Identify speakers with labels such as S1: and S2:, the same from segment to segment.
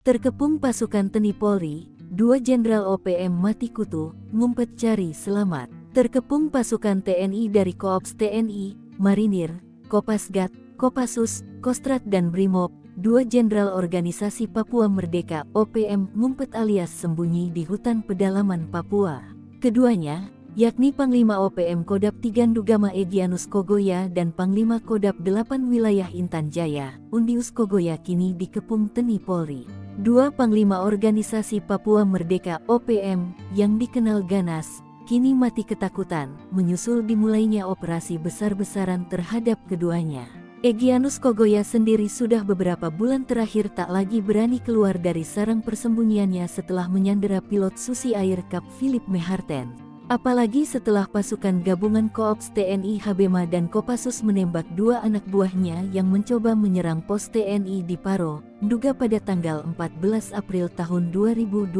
S1: Terkepung pasukan TNI Polri, 2 Jenderal OPM mati kutu, ngumpet cari selamat. Terkepung pasukan TNI dari Koops TNI, Marinir, Kopasgat, Kopassus, Kostrad dan Brimob, 2 Jenderal Organisasi Papua Merdeka OPM ngumpet alias sembunyi di hutan pedalaman Papua. Keduanya, yakni Panglima OPM Kodap 3 Ndugama Egyanus Kogoya dan Panglima Kodap 8 Wilayah Intan Jaya, Undius Kogoya kini dikepung TNI Polri. 2 Panglima Organisasi Papua Merdeka OPM, yang dikenal ganas, kini mati ketakutan, menyusul dimulainya operasi besar-besaran terhadap keduanya. Egyanus Kogoya sendiri sudah beberapa bulan terakhir tak lagi berani keluar dari sarang persembunyiannya setelah menyandera pilot Susi Air Cup Philip Meharten. Apalagi setelah pasukan gabungan Koops TNI Habema dan Kopassus menembak 2 anak buahnya yang mencoba menyerang pos TNI di Paro, Nduga pada tanggal 14 April tahun 2024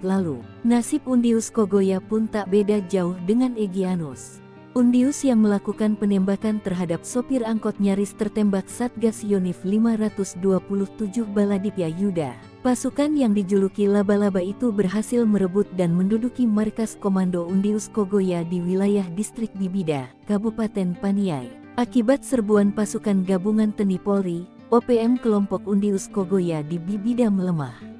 S1: lalu. Nasib Undius Kogoya pun tak beda jauh dengan Egyanus. Undius yang melakukan penembakan terhadap sopir angkot nyaris tertembak Satgas Yonif 527 Baladipya Yuda. Pasukan yang dijuluki laba-laba itu berhasil merebut dan menduduki markas Komando Undius Kogoya di wilayah distrik Bibida, Kabupaten Paniai. Akibat serbuan pasukan gabungan TNI Polri, OPM kelompok Undius Kogoya di Bibida melemah.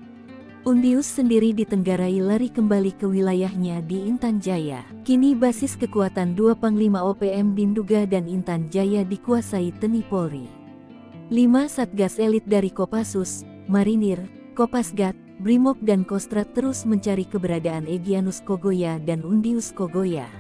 S1: Undius sendiri ditenggarai lari kembali ke wilayahnya di Intan Jaya. Kini basis kekuatan 2 Panglima OPM di Nduga dan Intan Jaya dikuasai TNI Polri. 5 Satgas elit dari Kopassus, Marinir, Kopasgat, Brimob dan Kostrad terus mencari keberadaan Egyanus Kogoya dan Undius Kogoya.